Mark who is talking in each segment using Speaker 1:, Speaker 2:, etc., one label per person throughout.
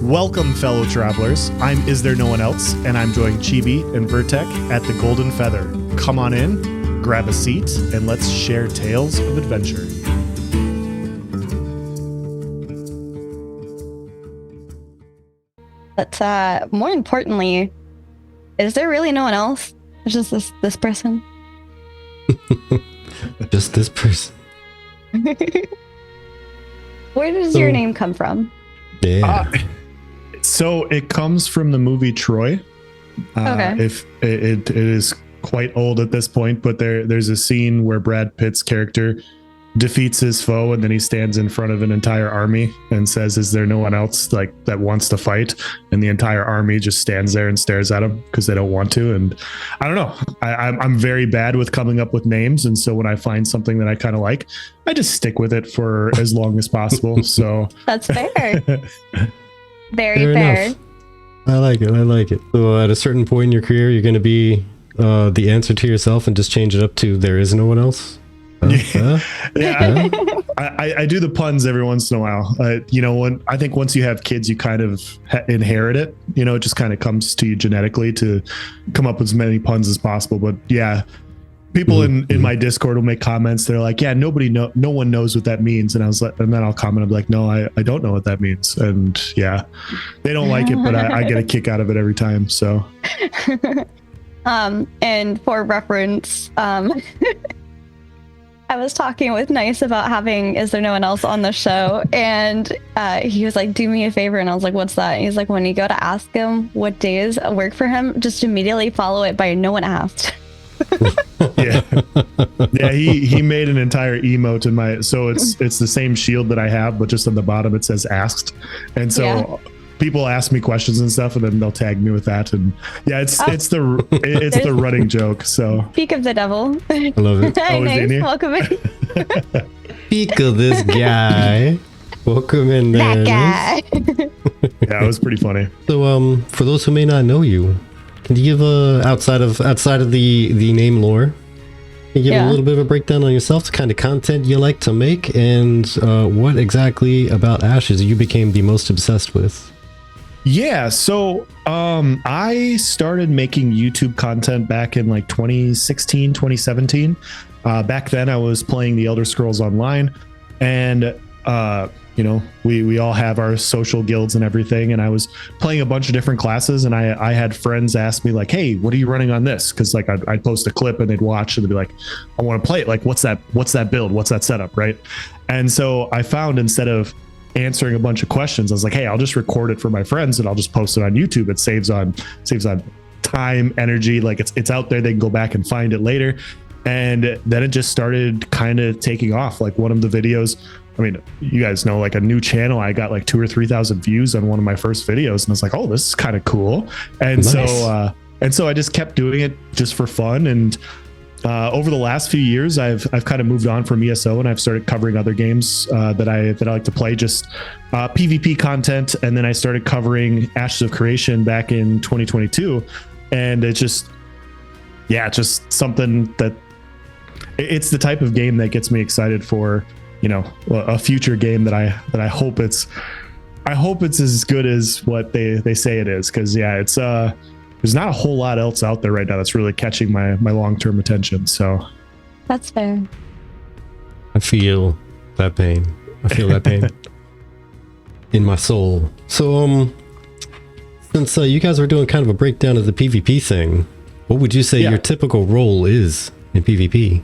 Speaker 1: Welcome, fellow travelers. I'm IsThereNo1Else, and I'm joining Chibi and Vertec at the Golden Feather. Come on in, grab a seat, and let's share tales of adventure.
Speaker 2: But more importantly, is there really no one else? It's just this person.
Speaker 3: Just this person.
Speaker 2: Where does your name come from?
Speaker 3: Yeah.
Speaker 1: So it comes from the movie Troy.
Speaker 2: Okay.
Speaker 1: If it is quite old at this point, but there's a scene where Brad Pitt's character defeats his foe, and then he stands in front of an entire army and says, "Is there no one else like that wants to fight?" And the entire army just stands there and stares at him because they don't want to. And I don't know. I'm very bad with coming up with names, and so when I find something that I kind of like, I just stick with it for as long as possible. So
Speaker 2: That's fair. Very
Speaker 3: Fair
Speaker 2: fair.
Speaker 3: enough. I like it. So at a certain point in your career, you're going to be the answer to yourself and just change it up to "there is no one else."
Speaker 1: Yeah, I do the puns every once in a while. I think once you have kids, you kind of inherit it. It just kind of comes to you genetically to come up with as many puns as possible. But yeah, people in my Discord will make comments. They're like, "Yeah, no one knows what that means." And and then I'll comment. I'm like, "No, I don't know what that means." And yeah, they don't like it, but I get a kick out of it every time. So,
Speaker 2: and for reference, I was talking with Nice about having Is There No One Else on the show, and he was like, "Do me a favor," and I was like, "What's that?" And he's like, "When you go to ask him what days work for him, just immediately follow it by "no one asked."
Speaker 1: yeah. He made an entire emote in so it's the same shield that I have, but just on the bottom it says "asked," and so people ask me questions and stuff, and then they'll tag me with that. And yeah, it's the running joke. So
Speaker 2: Speak of the devil.
Speaker 3: I love it.
Speaker 2: Hi,
Speaker 1: Oh, is
Speaker 2: Nice.
Speaker 1: Amy?
Speaker 2: Welcome in.
Speaker 3: Speak of this guy. Welcome in there.
Speaker 2: That guy.
Speaker 1: yeah, it was pretty funny.
Speaker 3: So for those who may not know you, can you give outside of the name lore, can you give a little bit of a breakdown on yourself, the kind of content you like to make, and what exactly about Ashes you became the most obsessed with?
Speaker 1: Yeah, so I started making YouTube content back in like 2016, 2017. Back then I was playing the Elder Scrolls Online, and we all have our social guilds and everything, and I was playing a bunch of different classes, and I had friends ask me like, "Hey, what are you running on this?" Because like I'd post a clip and they'd watch and they'd be like, "I want to play it. Like, what's that build? What's that setup?" Right? And so I found, instead of answering a bunch of questions, I was like, "Hey, I'll just record it for my friends and I'll just post it on YouTube. It saves on time, energy. Like it's out there. They can go back and find it later." And then it just started kind of taking off. Like one of the videos, I mean, you guys know, like a new channel, I got like 2,000 or 3,000 views on one of my first videos, and I was like, "Oh, this is kind of cool." And
Speaker 3: nice.
Speaker 1: so I just kept doing it just for fun. And over the last few years, I've kind of moved on from ESO, and I've started covering other games that I like to play, just PvP content. And then I started covering Ashes of Creation back in 2022, and it's just something that it's the type of game that gets me excited for a future game that I hope it's as good as what they say it is, because it's there's not a whole lot else out there right now that's really catching my long-term attention. So
Speaker 2: That's fair.
Speaker 3: I feel that pain. In my soul. So since you guys were doing kind of a breakdown of the PvP thing, what would you say your typical role is in PvP?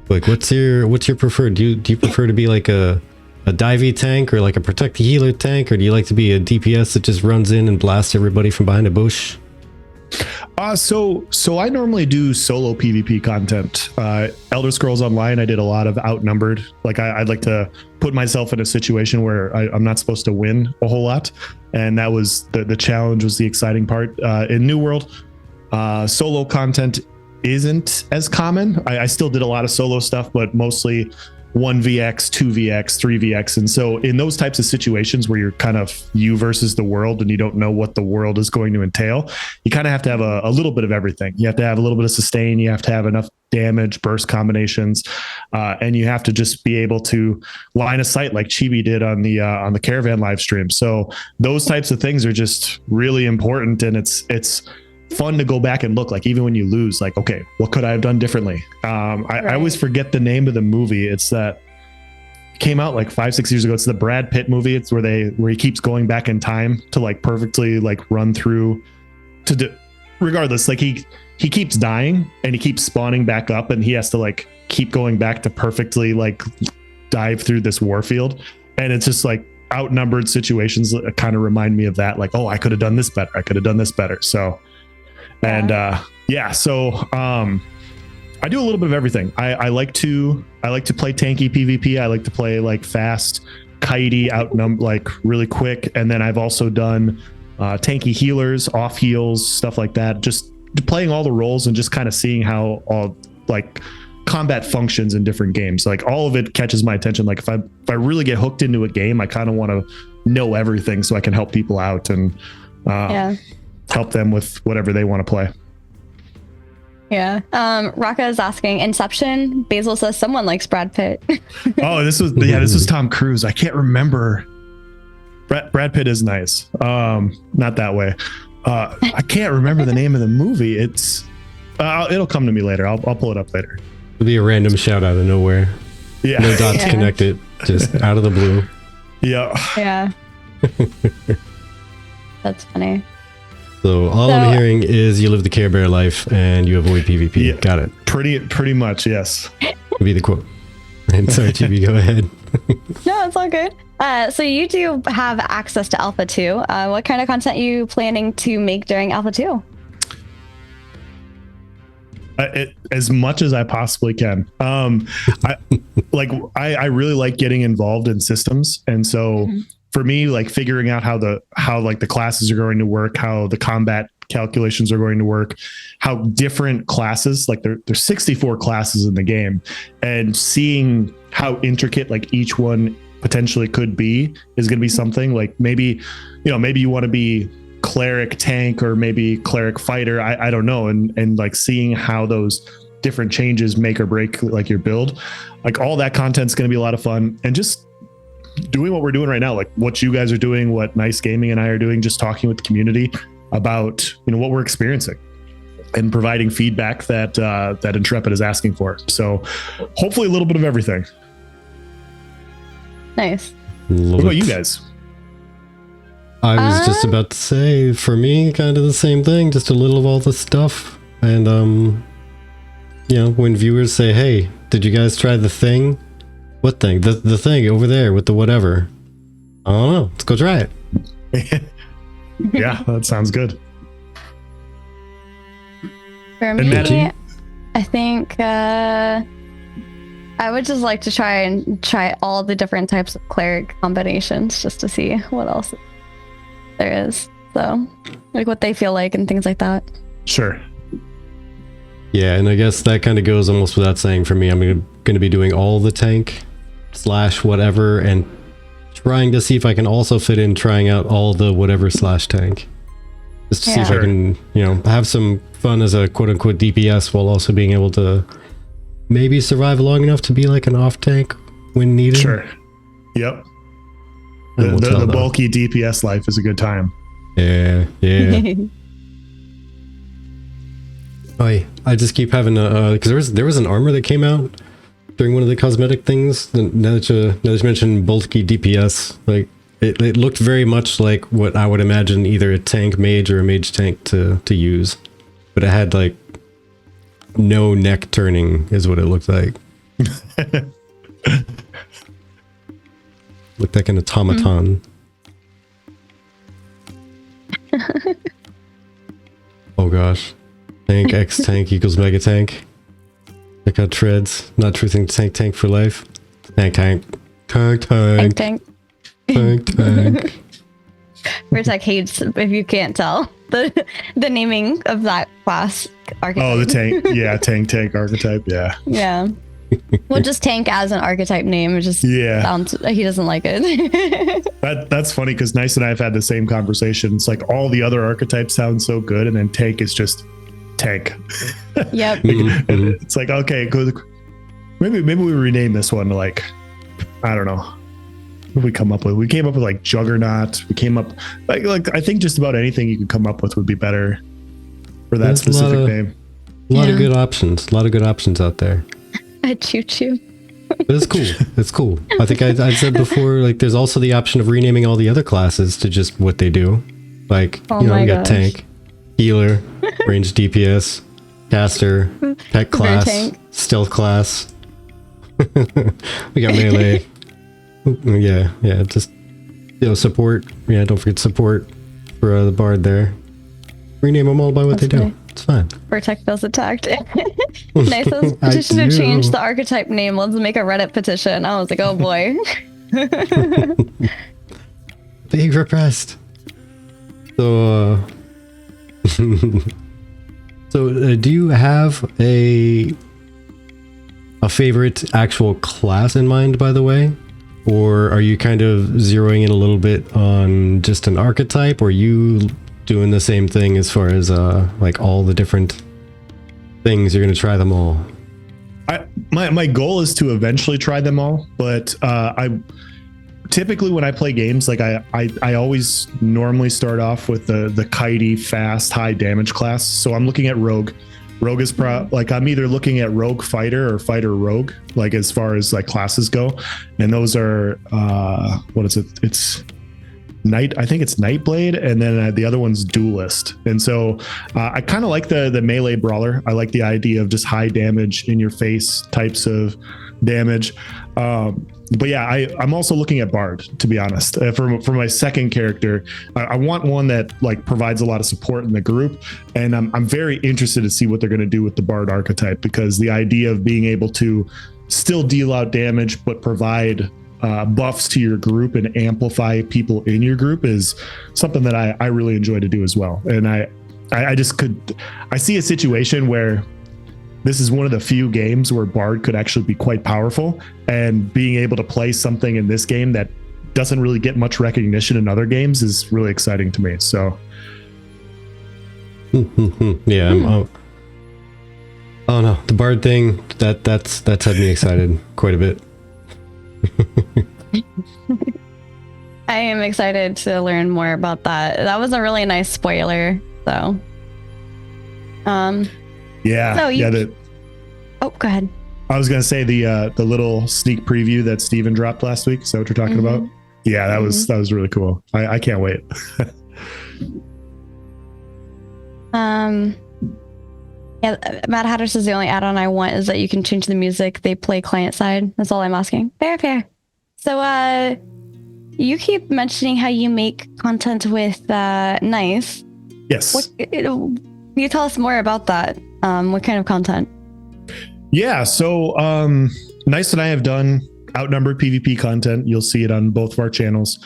Speaker 3: Like what's your preferred? Do you prefer to be like a divey tank, or like a protect the healer tank, or do you like to be a DPS that just runs in and blasts everybody from behind a bush?
Speaker 1: So I normally do solo PvP content. Elder Scrolls Online, I did a lot of outnumbered. Like I'd like to put myself in a situation where I'm not supposed to win a whole lot, and that was the challenge, was the exciting part. In New World, solo content isn't as common. I still did a lot of solo stuff, but mostly 1vx, 2vx, 3vx. And so in those types of situations where you're kind of you versus the world and you don't know what the world is going to entail, you kind of have to have a little bit of everything. You have to have a little bit of sustain. You have to have enough damage, burst combinations, and you have to just be able to line of sight like Chibi did on the Caravan live stream. So those types of things are just really important, and it's fun to go back and look, like even when you lose, like, okay, what could I have done differently? I always forget the name of the movie. It's that came out like 5-6 years ago. It's the Brad Pitt movie. It's where he keeps going back in time to like perfectly like run through regardless, like he keeps dying and he keeps spawning back up, and he has to like keep going back to perfectly like dive through this warfield. And it's just like outnumbered situations that kind of remind me of that. Like, oh, I could have done this better. I could have done this better. So, and so I do a little bit of everything. I like to play tanky PvP. I like to play like fast, kitey, like really quick. And then I've also done tanky healers, off heals, stuff like that. Just playing all the roles and just kind of seeing how all like combat functions in different games. Like all of it catches my attention. Like if I really get hooked into a game, I kind of want to know everything so I can help people out and help them with whatever they want to play.
Speaker 2: Yeah. Raka is asking Inception. Basil says someone likes Brad Pitt.
Speaker 1: Oh, this was Tom Cruise. I can't remember. Brad Pitt is nice. Not that way. I can't remember the name of the movie. It's it'll come to me later. I'll pull it up later.
Speaker 3: It'll be a random shout out of nowhere.
Speaker 1: Yeah.
Speaker 3: No dots connected. Just out of the blue.
Speaker 1: Yeah.
Speaker 2: Yeah. That's funny.
Speaker 3: So all I'm hearing is you live the Care Bear life and you avoid PvP.
Speaker 1: Yeah,
Speaker 3: got it.
Speaker 1: Pretty much, yes.
Speaker 3: Would be the quote. And sorry, Chibi, go ahead.
Speaker 2: No, it's all good. So you do have access to Alpha 2. What kind of content are you planning to make during Alpha 2?
Speaker 1: As much as I possibly can. I really like getting involved in systems, and so for me, like figuring out how like the classes are going to work, how the combat calculations are going to work, how different classes, like there's 64 classes in the game, and seeing how intricate like each one potentially could be is going to be something. Like maybe you want to be cleric tank or maybe cleric fighter. I don't know. And like seeing how those different changes make or break like your build, like all that content's going to be a lot of fun. And just doing what we're doing right now, like what you guys are doing, what Nice Gaming and I are doing, just talking with the community about, what we're experiencing and providing feedback that Intrepid is asking for. So hopefully a little bit of everything.
Speaker 2: Nice.
Speaker 1: What about you guys?
Speaker 3: I was just about to say, for me, kind of the same thing, just a little of all this stuff. And, when viewers say, hey, did you guys try the thing? What thing? The thing over there with the whatever. I don't know. Let's go try it.
Speaker 1: Yeah, that sounds good.
Speaker 2: For me, I think I would just like to try all the different types of cleric combinations just to see what else there is. So, like what they feel like and things like that.
Speaker 1: Sure.
Speaker 3: Yeah, and I guess that kind of goes almost without saying for me. I'm going to be doing all the tank / whatever and trying to see if I can also fit in trying out all the whatever / tank. Just to see if I can, have some fun as a quote unquote DPS while also being able to maybe survive long enough to be like an off tank when needed.
Speaker 1: Sure. Yep. The bulky DPS life is a good time.
Speaker 3: Yeah. I just keep having because there was an armor that came out during one of the cosmetic things. Now that you mentioned bulky DPS, like it looked very much like what I would imagine either a tank mage or a mage tank to use, but it had like no neck turning is what it looked like. Looked like an automaton. Oh gosh. Tank X tank equals mega tank. Check out treads. Not truthing tank for life. Tank.
Speaker 2: Vertec hates, if you can't tell, the naming of that class archetype.
Speaker 1: Oh, the tank. Yeah, tank archetype. Yeah.
Speaker 2: Yeah. Well, just tank as an archetype name. It just sounds, he doesn't like it.
Speaker 1: That's funny because Nice and I have had the same conversation. It's like all the other archetypes sound so good, and then tank is just tank.
Speaker 2: Yep.
Speaker 3: Mhm.
Speaker 1: It's like, okay, go. Maybe we rename this one to like, I don't know. What did we come up with? We came up with like Juggernaut. We came up like I think just about anything you could come up with would be better for that specific name.
Speaker 3: A lot of good options. A lot of good options out there.
Speaker 2: A choo-choo.
Speaker 3: But it's cool. It's cool. I think I said before, like, there's also the option of renaming all the other classes to just what they do. Like, we got tank, healer, range DPS, caster, pet class, stealth class. We got melee. Yeah, just, support. Yeah, don't forget support for the bard there. Rename them all by what they do. It's fine.
Speaker 2: Protect feels attacked. Nice. Petition to change the archetype name. Let's make a Reddit petition. I was like, oh boy.
Speaker 3: Being repressed. So, do you have a favorite actual class in mind, by the way? Or are you kind of zeroing in a little bit on just an archetype? Or are you doing the same thing as far as like all the different things? You're going to try them all?
Speaker 1: My goal is to eventually try them all, but I typically when I play games, like I always normally start off with the kitey, fast, high damage class. So I'm looking at rogue. Rogue is like I'm either looking at rogue fighter or fighter rogue, like as far as like classes go, and those are what is it? It's Night. I think it's Nightblade, and then the other one's Duelist. And so I kind of like the melee brawler. I like the idea of just high damage in your face types of damage. But yeah, I'm also looking at Bard, to be honest. For my second character, I want one that like provides a lot of support in the group, and I'm very interested to see what they're going to do with the Bard archetype, because the idea of being able to still deal out damage but provide buffs to your group and amplify people in your group is something that I really enjoy to do as well. And I see a situation where this is one of the few games where Bard could actually be quite powerful, and being able to play something in this game that doesn't really get much recognition in other games is really exciting to me. So
Speaker 3: yeah, oh no, the Bard thing, that's had me excited quite a bit.
Speaker 2: I am excited to learn more about that. That was a really nice spoiler, though.
Speaker 1: Yeah.
Speaker 2: Oh, go ahead.
Speaker 1: I was gonna say the little sneak preview that Steven dropped last week. Is that what you're talking about? Yeah, that was really cool. I can't wait.
Speaker 2: Yeah, Mad Hatter says the only add-on I want is that you can change the music they play client side. That's all I'm asking. Fair. So, you keep mentioning how you make content with Nice.
Speaker 1: Yes.
Speaker 2: Can you tell us more about that? What kind of content?
Speaker 1: Yeah, so Nice and I have done outnumbered PvP content. You'll see it on both of our channels.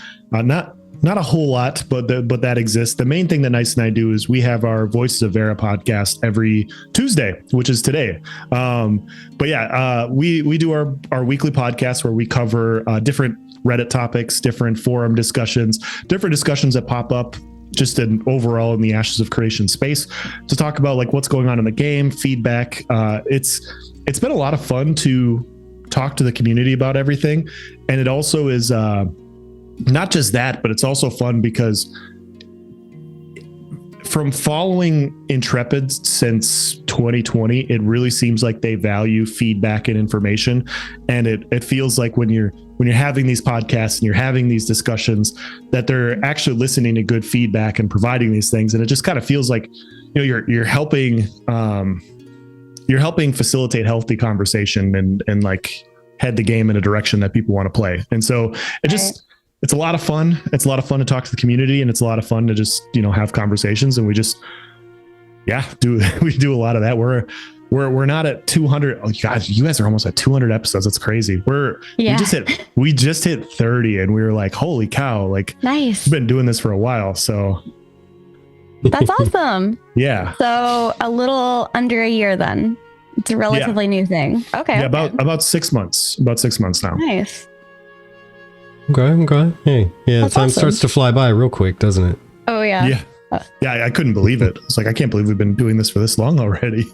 Speaker 1: Not a whole lot, but that exists. The main thing that Nice and I do is we have our Voices of Verra podcast every Tuesday, which is today. But yeah, we do our weekly podcast where we cover different Reddit topics, different forum discussions, different discussions that pop up just in overall in the Ashes of Creation space to talk about like what's going on in the game, feedback. It's been a lot of fun to talk to the community about everything. And it also is not just that, but it's also fun because from following Intrepid since 2020, it really seems like they value feedback and information. And it feels like when you're having these podcasts and you're having these discussions that they're actually listening to good feedback and providing these things. And it just kind of feels like, you're helping facilitate healthy conversation and like head the game in a direction that people want to play. And so it's a lot of fun. It's a lot of fun to talk to the community, and it's a lot of fun to just, have conversations. And we just, we do a lot of that. We're not at 200. Oh God, you guys are almost at 200 episodes. That's crazy. We just hit 30, and we were like, holy cow. Like,
Speaker 2: nice.
Speaker 1: We've been doing this for a while. So
Speaker 2: that's awesome.
Speaker 1: Yeah.
Speaker 2: So a little under a year then. It's a relatively new thing. Okay.
Speaker 1: Yeah, about 6 months. About 6 months now.
Speaker 2: Nice.
Speaker 3: Okay. Hey, yeah,
Speaker 2: That's
Speaker 3: time
Speaker 2: awesome.
Speaker 3: starts to fly by real quick, doesn't it?
Speaker 2: Oh yeah.
Speaker 1: Yeah, I couldn't believe it. It's like, I can't believe we've been doing this for this long already.